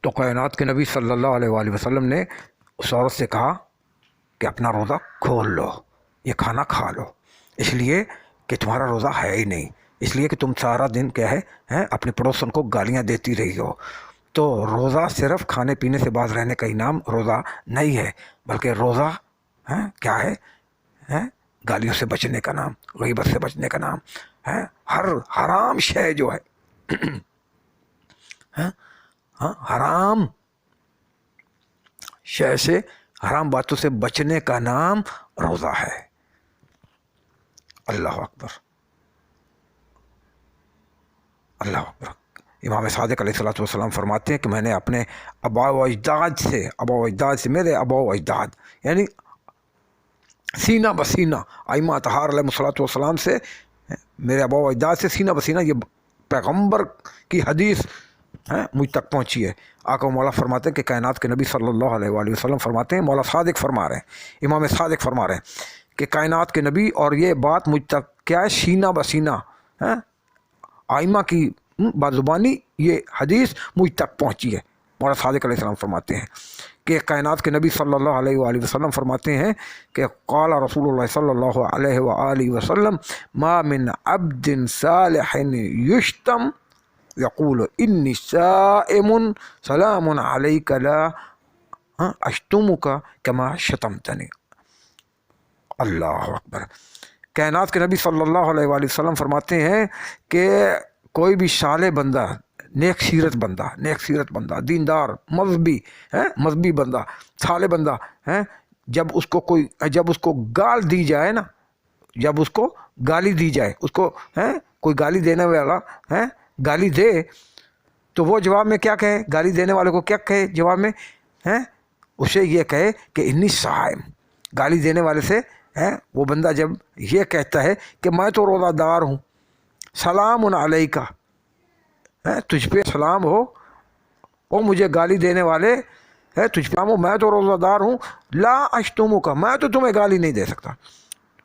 تو کائنات کے نبی صلی اللہ علیہ وآلہ وسلم نے اس عورت سے کہا کہ اپنا روزہ کھول لو، یہ کھانا کھا لو، اس لیے کہ تمہارا روزہ ہے ہی نہیں، اس لیے کہ تم سارا دن کیا ہے اپنے پڑوسن کو گالیاں دیتی رہی ہو۔ تو روزہ صرف کھانے پینے سے باز رہنے کا انعام روزہ نہیں ہے، بلکہ روزہ کیا ہے گالیوں سے بچنے کا نام، غیبت سے بچنے کا نام ہے، ہر حرام شے جو ہے حرام شے سے، حرام باتوں سے بچنے کا نام روزہ ہے۔ اللہ اکبر، اللہ اکبر۔ امام صادق علیہ الصلوۃ والسلام فرماتے ہیں کہ میں نے اپنے آباء و اجداد سے میرے آباء و اجداد یعنی سینہ بسینہ ائمہ اطہار علیہ الصلوۃ والسلام سے، میرے آباء و اجداد سے سینہ بسینہ یہ پیغمبر کی حدیث مجھ تک پہنچی ہے۔ آقا و مولا فرماتے ہیں کہ کائنات کے نبی صلی اللہ علیہ وآلہ وسلم فرماتے ہیں، مولا صادق فرما رہے ہیں، امام صادق فرما رہے ہیں کہ کائنات کے نبی، اور یہ بات مجھ تک کیا ہے سینہ بسینہ ائمہ کی بازبانی یہ حدیث مجھ تک پہنچی ہے۔ مولا صادق علیہ السلام فرماتے ہیں کہ کائنات کے نبی صلی اللہ علیہ وآلہ وسلم فرماتے ہیں کہ قال رسول اللہ صلی اللہ علیہ وآلہ وسلم ما من عبد صالح یشتم یقول انی صائم سلام علیک لا اشتمک کما شتمتنی۔ اللہ اکبر۔ کائنات کے نبی صلی اللہ علیہ وآلہ وسلم فرماتے ہیں کہ کوئی بھی صالح بندہ، نیک سیرت بندہ، دیندار، مذہبی بندہ، صالح بندہ جب اس کو گال دی جائے نا، جب اس کو گالی دی جائے، اس کو کوئی گالی دینے والا گالی دے تو وہ جواب میں کیا کہے؟ گالی دینے والے کو کیا کہے جواب میں؟ اسے یہ کہے کہ انی صائم۔ گالی دینے والے سے وہ بندہ جب یہ کہتا ہے کہ میں تو روزہ دار ہوں، سلام علیکہ، تجھ پہ سلام ہو، او مجھے گالی دینے والے تجھ پہ ہو، میں تو روزہ دار ہوں، لا اشتمک، میں تو تمہیں گالی نہیں دے سکتا،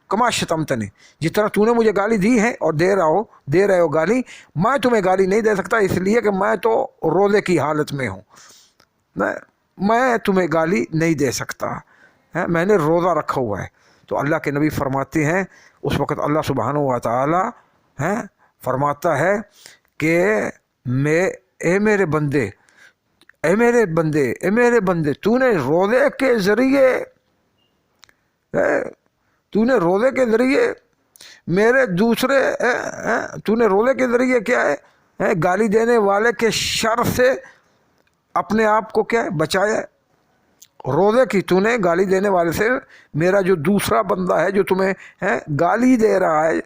کما شتمتنی، جس طرح تو نے مجھے گالی دی ہے اور دے رہے ہو گالی، میں تمہیں گالی نہیں دے سکتا، اس لیے کہ میں تو روزے کی حالت میں ہوں، میں تمہیں گالی نہیں دے سکتا، میں نے روزہ رکھا ہوا ہے۔ تو اللہ کے نبی فرماتے ہیں اس وقت اللہ سبحانہ و تعالی فرماتا ہے کہ اے میرے بندے تو نے روزے کے ذریعے میرے دوسرے تو نے روزے کے ذریعے کیا ہے گالی دینے والے کے شر سے اپنے آپ کو کیا ہے بچایا ہے۔ روزے کی تو نے گالی دینے والے سے، میرا جو دوسرا بندہ ہے جو تمہیں گالی دے رہا ہے،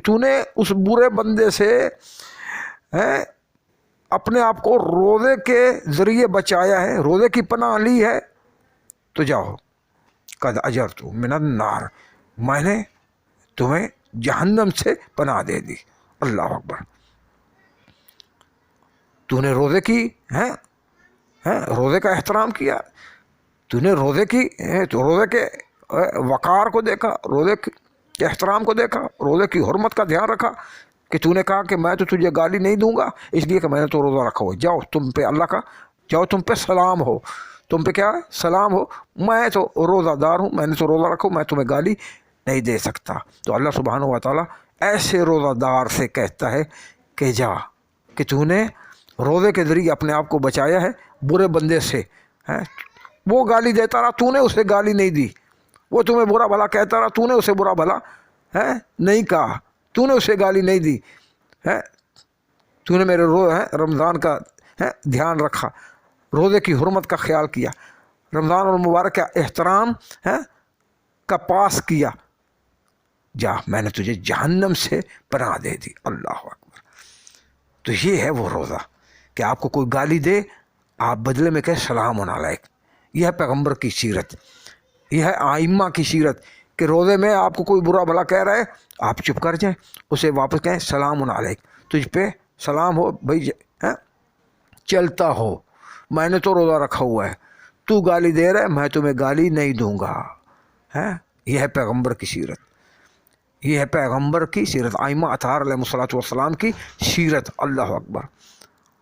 تو نے اس برے بندے سے اپنے آپ کو روزے کے ذریعے بچایا ہے، روزے کی پناہ لی ہے، تو جاؤ قد اجرت من النار، میں نے تمہیں جہنم سے پناہ دے دی۔ اللہ اکبر۔ تو نے روزے کی روزے کا احترام کیا، تو نے روزے کے وقار کو دیکھا، روزے کے احترام کو دیکھا، روزے کی حرمت کا دھیان رکھا کہ تو نے کہا کہ میں تو تجھے گالی نہیں دوں گا اس لیے کہ میں نے تو روزہ رکھا ہوا، جاؤ تم پہ اللہ کا، جاؤ تم پہ سلام ہو، تم پہ کیا ہے سلام ہو، میں تو روزہ دار ہوں، میں نے تو روزہ رکھا ہوں، میں تمہیں گالی نہیں دے سکتا۔ تو اللہ سبحانہ و تعالیٰ ایسے روزہ دار سے کہتا ہے کہ جا، کہ تو نے روزے کے ذریعے اپنے آپ کو بچایا ہے برے بندے سے، وہ گالی دیتا رہا، تو نے اسے گالی نہیں دی، وہ تمہیں برا بھلا کہتا رہا، تو نے اسے برا بھلا نہیں کہا، تو نے اسے گالی نہیں دی، تو نے میرے رمضان کا دھیان رکھا، روزے کی حرمت کا خیال کیا، رمضان المبارک کا احترام کا پاس کیا، جا میں نے تجھے جہنم سے پناہ دے دی۔ اللہ اکبر۔ تو یہ ہے وہ روزہ کہ آپ کو کوئی گالی دے، آپ بدلے میں کہیں سلام علیک۔ یہ ہے پیغمبر کی سیرت، یہ ہے ائمہ کی سیرت کہ روزے میں آپ کو کوئی برا بھلا کہہ رہا ہے، آپ چپ کر جائیں، اسے واپس کہیں سلام علیک، تجھ پہ سلام ہو بھائی، چلتا ہو، میں نے تو روزہ رکھا ہوا ہے، تو گالی دے رہا ہے، میں تمہیں گالی نہیں دوں گا۔ یہ ہے پیغمبر کی سیرت، یہ ہے پیغمبر کی سیرت، ائمہ اطہار علیہ الصلوۃ والسلام کی سیرت۔ اللہ اکبر۔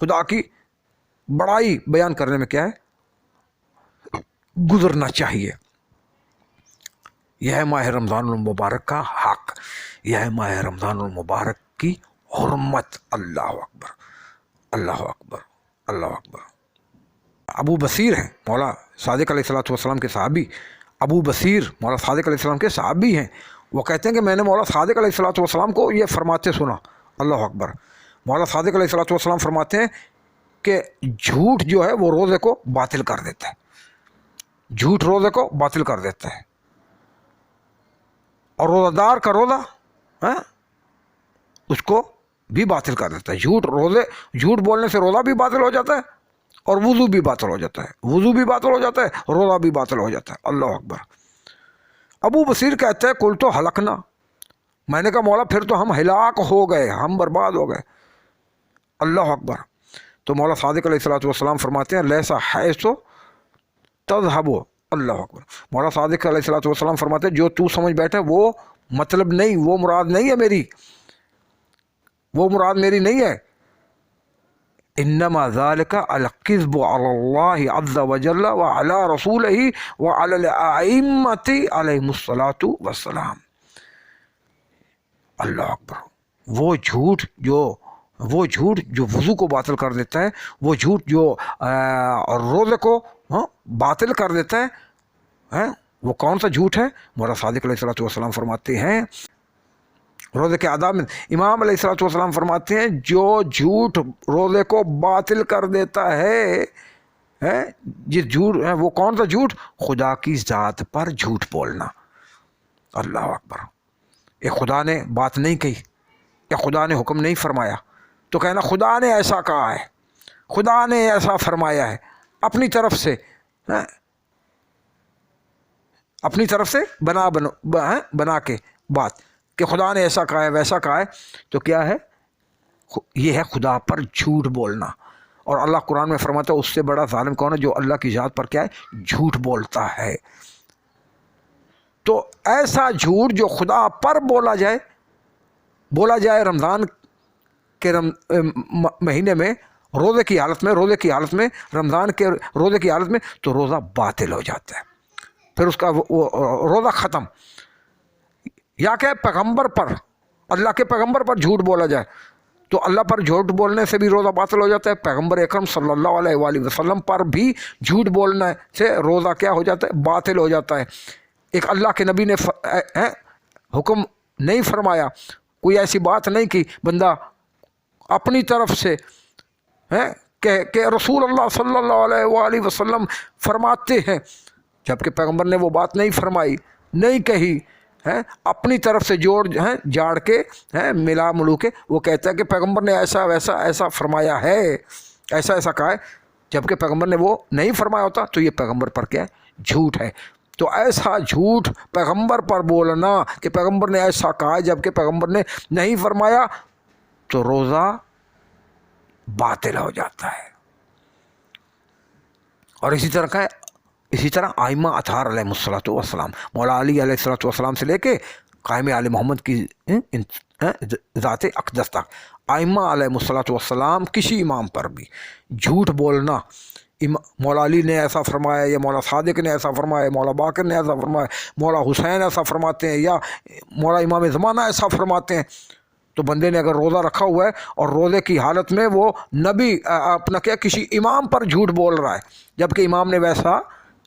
خدا کی بڑائی بیان کرنے میں کیا ہے، گزرنا چاہیے۔ یہ ہے ماہ رمضان المبارک کا حق، یہ ہے ماہ رمضان المبارک کی حرمت۔ اللہ اکبر، اللہ اکبر، اللہ اکبر۔ ابو بصیر ہیں مولا صادق علیہ السلام کے صحابی، ابو بصیر مولا صادق علیہ السلام کے صحابی ہیں۔ وہ کہتے ہیں کہ میں نے مولا صادق علیہ السلام کو یہ فرماتے سنا۔ اللہ اکبر۔ مولا صادق علیہ السلام فرماتے ہیں کہ جھوٹ جو ہے وہ روزے کو باطل کر دیتا ہے، جھوٹ روزے کو باطل کر دیتا ہے، اور روزہ دار کا روزہ اس کو بھی باطل کر دیتا ہے۔ جھوٹ بولنے سے روزہ بھی باطل ہو جاتا ہے، اور وضو بھی باطل ہو جاتا ہے، وضو بھی باطل ہو جاتا ہے، روزہ بھی باطل ہو جاتا ہے۔ اللہ اکبر۔ ابو بصیر کہتے ہیں کل تو ہلکنا، میں نے کہا مولا پھر تو ہم ہلاک ہو گئے، ہم برباد ہو گئے۔ اللہ اکبر۔ تو مولا صادق علیہ السلام فرماتے ہیں لیسا حیث تذہب۔ اللہ اکبر۔ مولا صادق علیہ السلام فرماتے ہیں جو تو سمجھ بیٹھے وہ مطلب نہیں، وہ مراد نہیں ہے میری، وہ مراد میری نہیں ہے۔ انما ذالک الکذب علی اللہ عز وجل وعلی رسولہ وعلی الائمۃ علیہم الصلاۃ والسلام۔ اللہ اکبر۔ وہ جھوٹ جو وضو کو باطل کر دیتا ہے، وہ جھوٹ جو روزے کو باطل کر دیتا ہے، وہ کون سا جھوٹ ہے؟ مولا صادق علیہ السلام فرماتے ہیں روزے کے آداب میں، امام علیہ السلام فرماتے ہیں جو جھوٹ روزے کو باطل کر دیتا ہے، جس جھوٹ وہ کون سا جھوٹ؟ خدا کی ذات پر جھوٹ بولنا۔ اللہ اکبر۔ یہ خدا نے بات نہیں کہی، یا خدا نے حکم نہیں فرمایا تو کہنا خدا نے ایسا کہا ہے، خدا نے ایسا فرمایا ہے، اپنی طرف سے بنا کے بات کہ خدا نے ایسا کہا ہے ویسا کہا ہے، تو کیا ہے؟ یہ ہے خدا پر جھوٹ بولنا۔ اور اللہ قرآن میں فرماتا ہے اس سے بڑا ظالم کون ہے؟ جو اللہ کی ذات پر کیا ہے؟ جھوٹ بولتا ہے۔ تو ایسا جھوٹ جو خدا پر بولا جائے رمضان کے مہینے میں، روزے کی حالت میں رمضان کے روزے کی حالت میں، تو روزہ باطل ہو جاتا ہے، پھر اس کا وہ روزہ ختم۔ یا کہ پیغمبر پر، اللہ کے پیغمبر پر جھوٹ بولا جائے تو اللہ پر جھوٹ بولنے سے بھی روزہ باطل ہو جاتا ہے۔ پیغمبر اکرم صلی اللہ علیہ وآلہ وسلم پر بھی جھوٹ بولنے سے روزہ کیا ہو جاتا ہے؟ باطل ہو جاتا ہے۔ ایک اللہ کے نبی نے حکم نہیں فرمایا، کوئی ایسی بات نہیں کی، بندہ اپنی طرف سے کہ رسول اللہ صلی اللہ علیہ وآلہ وسلم فرماتے ہیں، جبکہ پیغمبر نے وہ بات نہیں فرمائی، نہیں کہی، اپنی طرف سے جاڑ کے ملا ملو کے وہ کہتا ہے کہ پیغمبر نے ایسا ویسا ایسا فرمایا ہے، ایسا ایسا کہا ہے، جبکہ پیغمبر نے وہ نہیں فرمایا ہوتا، تو یہ پیغمبر پر کیا ہے؟ جھوٹ ہے۔ تو ایسا جھوٹ پیغمبر پر بولنا کہ پیغمبر نے ایسا کہا ہے جبکہ پیغمبر نے نہیں فرمایا، تو روزہ باطل ہو جاتا ہے۔ اور اسی طرح آئمہ اطہار علیہ الصلوۃ والسلام، مولا علی علیہ الصلوۃ والسلام سے لے کے قائم آل محمد کی ذات اقدس تک، آئمہ علیہ الصلوۃ والسلام کسی امام پر بھی جھوٹ بولنا، مولا علی نے ایسا فرمایا، یا مولا صادق نے ایسا فرمایا، مولا باقر نے ایسا فرمایا، مولا حسین ایسا فرماتے ہیں، یا مولا امام زمانہ ایسا فرماتے ہیں، تو بندے نے اگر روزہ رکھا ہوا ہے اور روزے کی حالت میں وہ نبی اپنا کیا کسی امام پر جھوٹ بول رہا ہے جبکہ امام نے ویسا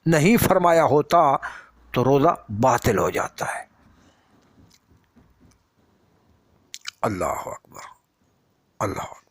نہیں فرمایا ہوتا، تو روزہ باطل ہو جاتا ہے۔ اللہ اکبر، اللہ اکبر۔